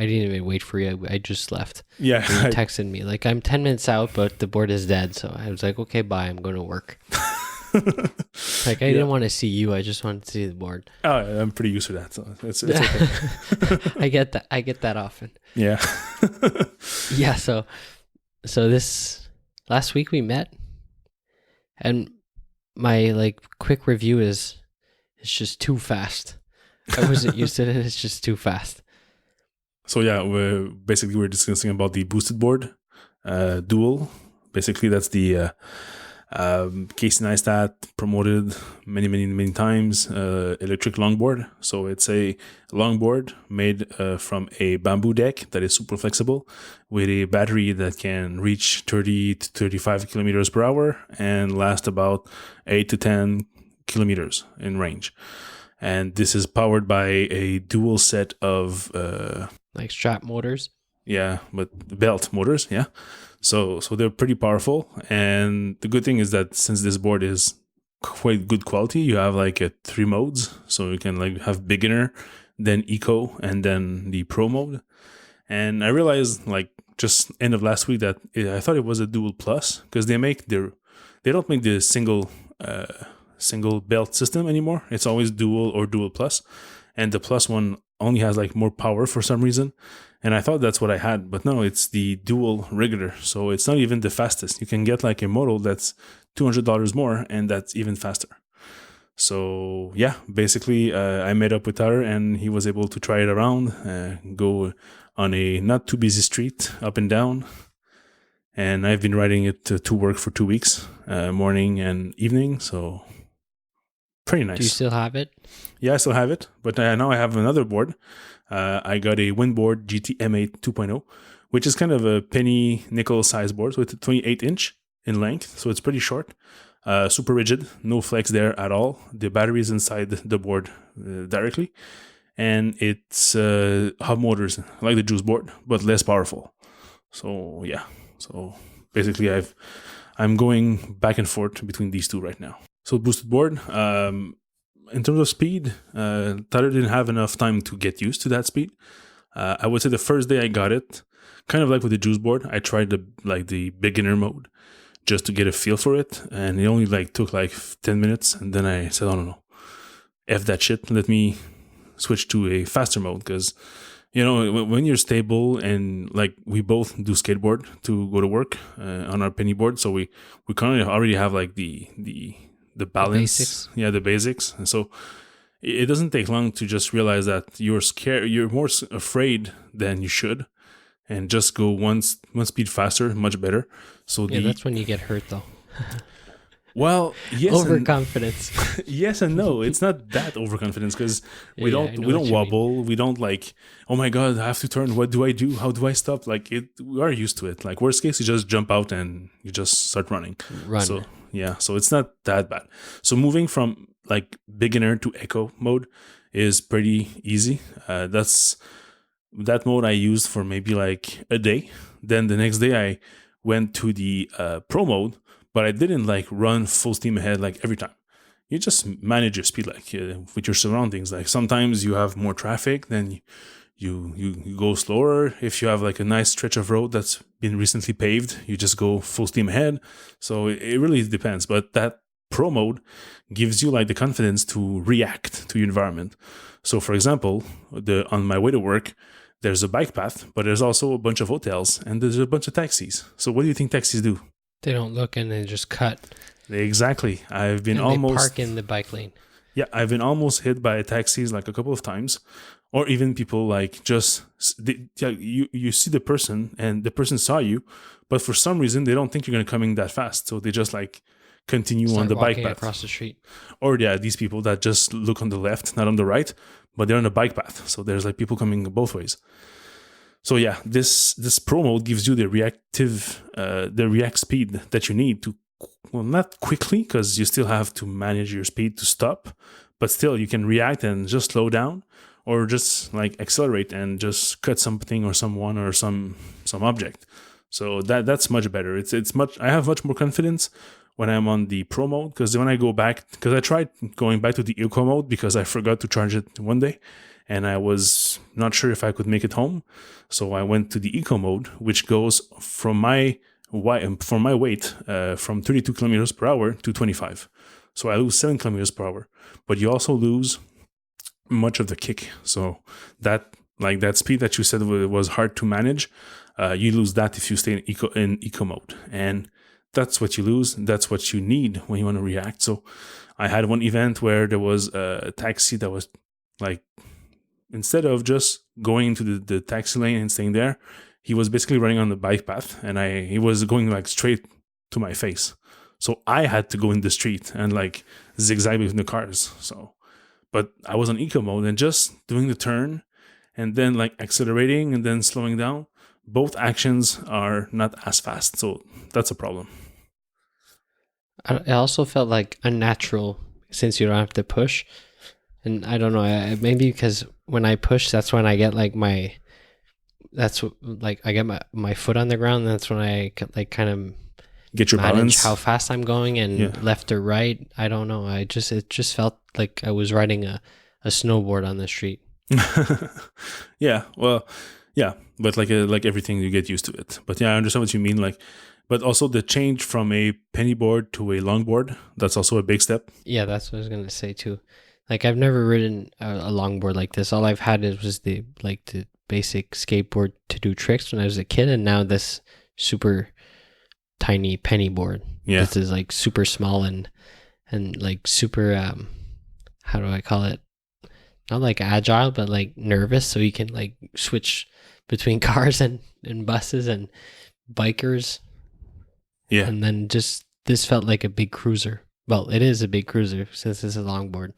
didn't even wait for you. I just left. Yeah. And you texted me like I'm 10 minutes out, but the board is dead. So I was like, okay, bye. I'm going to work. Like I didn't want to see you. I just wanted to see the board. Oh, I'm pretty used to that. So it's okay. I get that. I get that often. Yeah. Yeah. So this last week we met, and my like quick review is it's just too fast. I wasn't used to it. It's just too fast. So yeah, we're discussing about the boosted board, dual. Basically, that's the Casey Neistat promoted many times electric longboard. So it's a longboard made from a bamboo deck that is super flexible with a battery that can reach 30 to 35 kilometers per hour and last about 8 to 10 kilometers in range. And this is powered by a dual set of like strap motors. Yeah, but belt motors, yeah. So they're pretty powerful, and the good thing is that since this board is quite good quality, you have like a 3 modes, so you can like have beginner, then eco, and then the pro mode. And I realized like just end of last week that I thought it was a dual plus because they don't make the single belt system anymore. It's always dual or dual plus, and the plus one only has like more power for some reason. And I thought that's what I had, but no, it's the dual regular. So it's not even the fastest. You can get like a model that's $200 more, and that's even faster. So yeah, basically, I met up with Tyler, and he was able to try it around, go on a not too busy street up and down. And I've been riding it to work for 2 weeks, morning and evening. So pretty Do you nice. still have it? Yeah, I still have it, but now I have another board. I got a Windboard GT M8 2.0, which is kind of a penny nickel size board. So it's a 28-inch in length, so it's pretty short. Super rigid, no flex there at all. The battery is inside the board directly, and it's hub motors like the Juice board, but less powerful. So yeah, so basically I'm going back and forth between these two right now. So boosted board. In terms of speed, Tyler didn't have enough time to get used to that speed. I would say the first day I got it, kind of like with the Juice board, I tried the beginner mode just to get a feel for it, and it only like took like 10 minutes, and then I said, "Oh no, f that shit, let me switch to a faster mode," because when you're stable, and like we both do skateboard to go to work on our penny board, so we kind of already have like the balance, basics. yeah, the basics. And so it doesn't take long to just realize that you're scared, you're more afraid than you should, and just go one speed faster, much better. So Yeah, that's when you get hurt though. well, yes, Overconfidence. yes and no. It's not that overconfidence because we Yeah, I don't know we what don't you mean. wobble. We don't like, oh my god, I have to turn. What do I do? How do I stop? Like it, we are used to it. Like worst case, you just jump out and you just start running. So Run. yeah, so it's not that bad. So moving from like beginner to eco mode is pretty easy. That's that mode I used for maybe like a day. Then the next day I went to the pro mode, but I didn't like run full steam ahead like every time. You just manage your speed like with your surroundings. Like sometimes you have more traffic, then you go slower. If you have like a nice stretch of road that's been recently paved, you just go full steam ahead. So it really depends. But that pro mode gives you like the confidence to react to your environment. So for example, on my way to work, there's a bike path, but there's also a bunch of hotels and there's a bunch of taxis. So what do you think taxis do? They don't look and they just cut. Exactly. I've been And they almost park in the bike lane. Yeah, I've been almost hit by taxis like a couple of times, or even people like you see the person and the person saw you, but for some reason they don't think you're gonna coming that fast, so they just like continue on Start the bike walking path. across the street. Or yeah, these people that just look on the left, not on the right, but they're on the bike path. So there's like people coming both ways. So yeah, this pro mode gives you the react speed that you need to, well, not quickly because you still have to manage your speed to stop, but still you can react and just slow down, or just like accelerate and just cut something or someone or some object. So that's much better. It's much. I have much more confidence when I'm on the pro mode, because when I go back, because I tried going back to the eco mode because I forgot to charge it one day, and I was not sure if I could make it home. So I went to the eco mode, which goes from my weight from 32 kilometers per hour to 25. So I lose 7 kilometers per hour, but you also lose much of the kick. So that speed that you said was hard to manage, you lose that if you stay in eco mode, and that's what you lose. That's what you need when you want to react. So I had one event where there was a taxi that was like, instead of just going into the taxi lane and staying there, he was basically running on the bike path, and he was going like straight to my face. So I had to go in the street and like zigzag between the cars. So, but I was on eco mode and just doing the turn and then like accelerating and then slowing down. Both actions are not as fast. So that's a problem. It also felt like unnatural since you don't have to push. And I don't know, maybe because when I push, that's when I get like That's what, like, I get my foot on the ground. That's when I like kind of Get your manage balance. how fast I'm going and Yeah. left or right. I don't know. It just felt like I was riding a snowboard on the street. Yeah. Well, yeah. But like everything, you get used to it. But yeah, I understand what you mean. Like, but also the change from a penny board to a longboard, that's also a big step. Yeah, that's what I was gonna say too. Like I've never ridden a longboard like this. All I've had was the basic skateboard to do tricks when I was a kid, and now this super tiny penny board. Yeah. This is like super small and like super how do I call it? Not like agile, but like nervous, so you can like switch between cars and buses and bikers, Yeah. and then just this felt like a big cruiser. Well, it is a big cruiser since it's a longboard.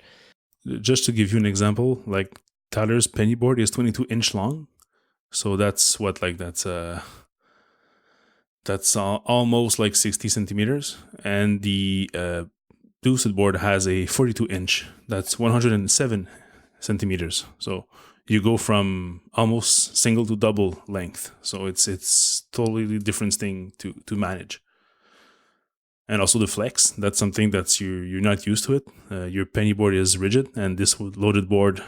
Just to give you an example, like Tyler's penny board is 22-inch long. So that's what, like, that's almost like 60 centimeters. And the boosted board has a 42-inch. That's 107 centimeters. So you go from almost single to double length. So it's totally different thing to manage. And also the flex, that's something that's you're not used to it. Your penny board is rigid, and this loaded board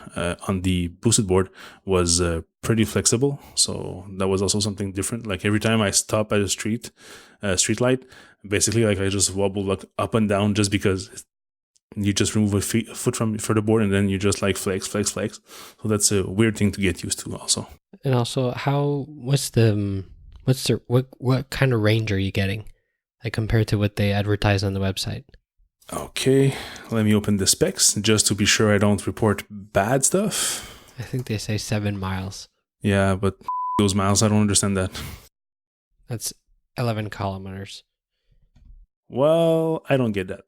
on the boosted board was pretty flexible. So that was also something different. Like every time I stop at a street light, basically like I just wobble like up and down just because you just remove a foot from for the board and then you just like flex. So that's a weird thing to get used to also. And also, what kind of range are you getting, like compared to what they advertise on the website? Okay, let me open the specs just to be sure I don't report bad stuff. I think they say 7 miles. Yeah, but those miles, I don't understand that. That's 11 kilometers. Well, I don't get that.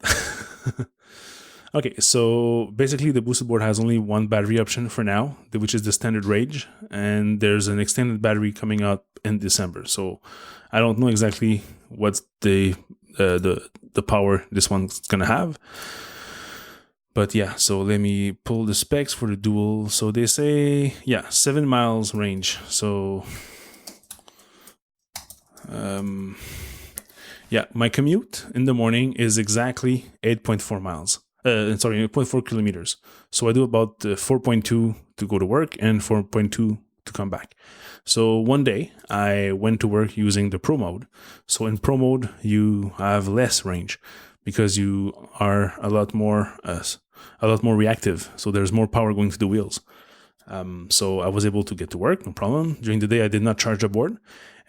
Okay, so basically the boosted board has only one battery option for now, which is the standard range, and there's an extended battery coming out in December. So I don't know exactly what's the power this one's gonna have. But yeah, so let me pull the specs for the dual. So they say, 7 miles range. So my commute in the morning is exactly 8.4 miles. 8.4 kilometers. So I do about 4.2 to go to work and 4.2 to come back. So one day I went to work using the Pro mode. So in Pro mode, you have less range because you are a lot more reactive. So there's more power going to the wheels. So I was able to get to work, no problem. During the day, I did not charge the board.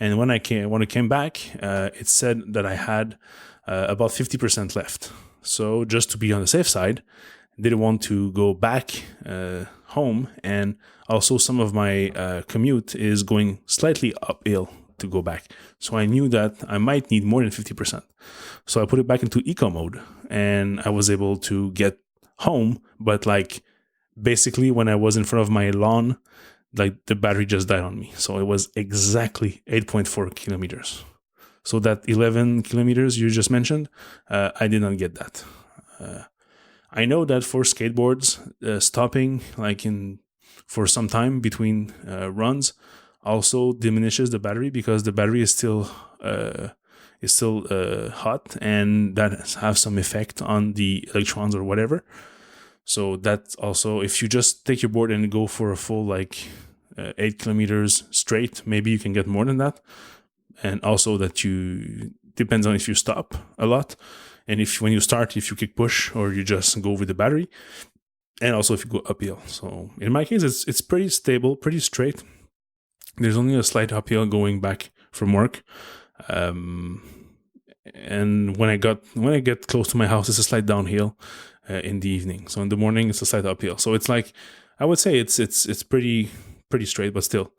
And when I came back, it said that I had about 50% left. So just to be on the safe side, I didn't want to go back home. And also some of my commute is going slightly uphill to go back. So I knew that I might need more than 50%. So I put it back into eco mode and I was able to get home. But like basically when I was in front of my lawn, like the battery just died on me. So it was exactly 8.4 kilometers. So that 11 kilometers you just mentioned, I did not get that. I know that for skateboards, stopping like for some time between runs also diminishes the battery because the battery is still hot, and that has some effect on the electrons or whatever. So that's also, if you just take your board and go for a full 8 kilometers straight, maybe you can get more than that. And also that depends on if you stop a lot, and when you start, if you kick push or you just go with the battery, and also if you go uphill. So in my case, it's pretty stable, pretty straight. There's only a slight uphill going back from work. And when I get close to my house, it's a slight downhill in the evening. So in the morning, it's a slight uphill. So it's like, I would say it's pretty straight, but still.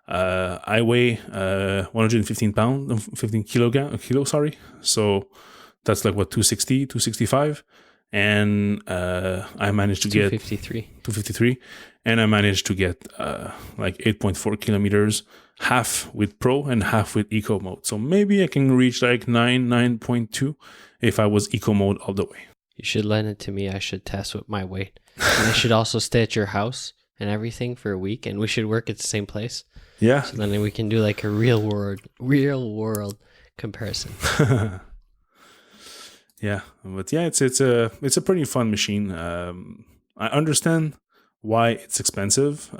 I weigh 115 pounds, 15 kilo, sorry. So that's like what, 260, 265. And I managed to get 253. And I managed to get 8.4 kilometers, half with Pro and half with Eco mode. So maybe I can reach like 9.2 if I was Eco mode all the way. You should lend it to me. I should test with my weight. And I should also stay at your house and everything for a week, and we should work at the same place. Yeah. So then we can do like a real world comparison. Yeah, but yeah, it's a pretty fun machine. I understand why it's expensive.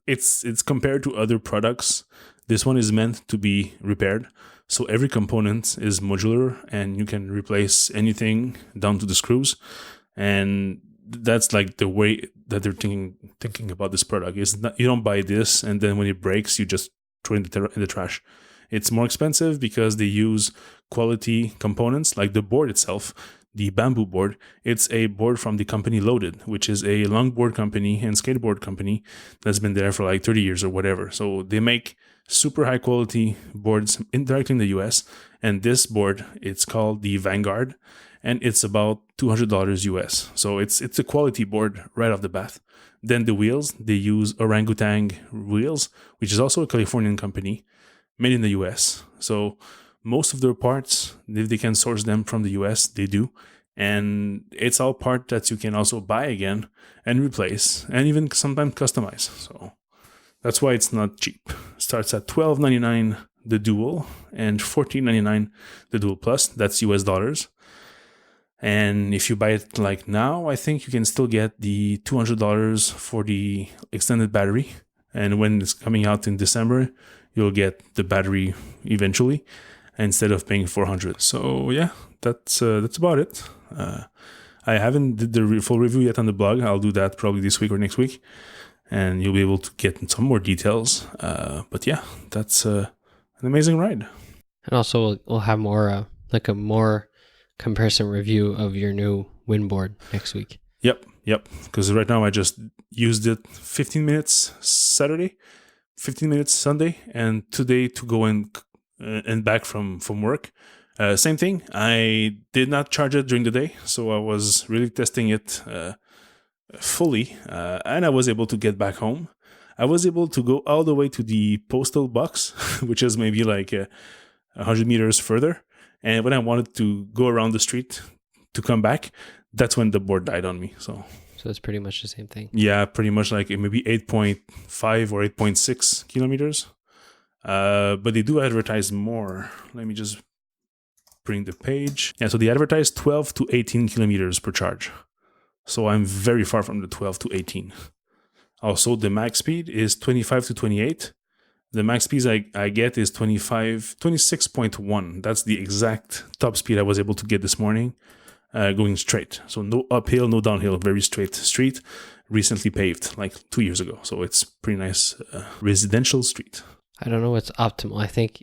It's compared to other products. This one is meant to be repaired, so every component is modular, and you can replace anything down to the screws. And that's like the way that they're thinking about this product. Is not, you don't buy this and then when it breaks, you just throw it in the trash. It's more expensive because they use quality components like the board itself, the bamboo board. It's a board from the company Loaded, which is a longboard company and skateboard company that's been there for like 30 years or whatever. So they make super high quality boards directly in the US. And this board, it's called the Vanguard, and it's about $200 US. So it's a quality board right off the bat. Then the wheels, they use Orangutan wheels, which is also a Californian company, made in the US. So most of their parts, if they can source them from the US, they do. And it's all part that you can also buy again and replace and even sometimes customize. So that's why it's not cheap. It starts at $12.99 the Dual and $14.99 the Dual Plus. That's US dollars. And if you buy it like now, I think you can still get the $200 for the extended battery. And when it's coming out in December, you'll get the battery eventually instead of paying $400. So yeah, that's about it. I haven't did the full review yet on the blog. I'll do that probably this week or next week, and you'll be able to get some more details. But yeah, that's an amazing ride. And also we'll have more like a more comparison review of your new windboard next week. Yep. Because right now I just used it 15 minutes Saturday, 15 minutes Sunday, and today to go and back from work. Same thing. I did not charge it during the day, so I was really testing it fully, and I was able to get back home. I was able to go all the way to the postal box, which is maybe like 100 meters further. And when I wanted to go around the street to come back, that's when the board died on me. So it's pretty much the same thing. Yeah, pretty much like maybe 8.5 or 8.6 kilometers. But they do advertise more. Let me just bring the page. Yeah, so they advertise 12 to 18 kilometers per charge. So I'm very far from the 12 to 18. Also, the max speed is 25 to 28. The max speed I get is 26.1. That's the exact top speed I was able to get this morning, going straight. So no uphill, no downhill, very straight street, recently paved like 2 years ago. So it's pretty nice residential street. I don't know what's optimal. I think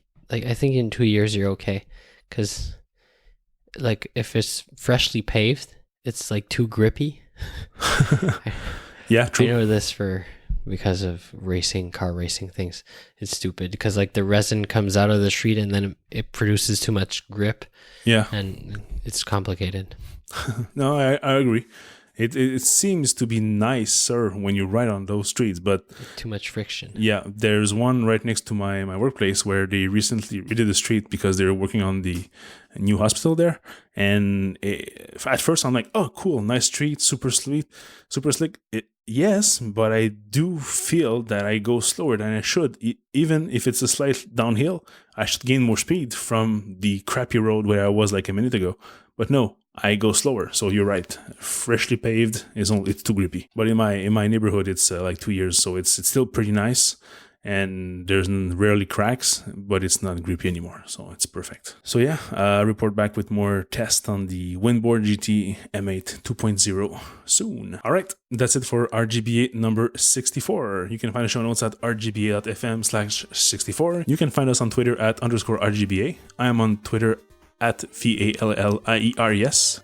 in 2 years you're okay, because like if it's freshly paved, it's like too grippy. Yeah, true. I know this because of car racing things. It's stupid because like the resin comes out of the street and then it produces too much grip. Yeah, and it's complicated. No, I agree. It seems to be nicer when you ride on those streets, but too much friction. Yeah, there's one right next to my workplace where they recently redid the street because they were working on the new hospital there. And at first I'm like, oh, cool, nice street, super slick. Yes, but I do feel that I go slower than I should. Even if it's a slight downhill, I should gain more speed from the crappy road where I was like a minute ago. But no, I go slower. So you're right. Freshly paved it's too grippy. But in my neighborhood, it's like 2 years, so it's still pretty nice. And there's rarely cracks, but it's not grippy anymore, so it's perfect. So yeah, report back with more tests on the Windboard GT M8 2.0 soon. All right, that's it for RGBA number 64. You can find the show notes at rgba.fm/64. You can find us on Twitter at _RGBA. I am on Twitter at VALLIERES.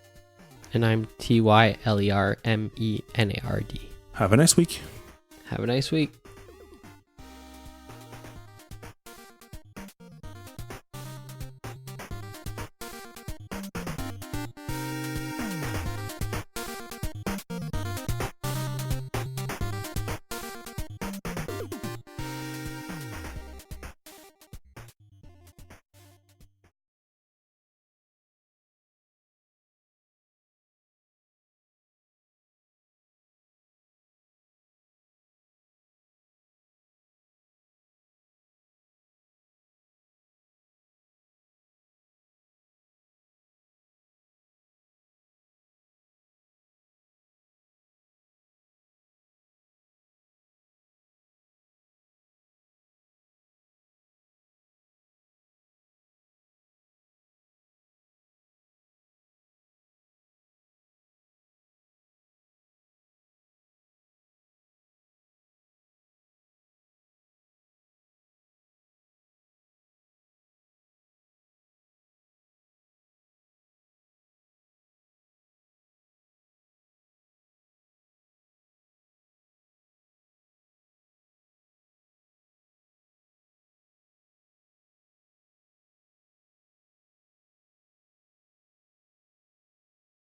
And I'm TYLERMENARD. Have a nice week. Have a nice week.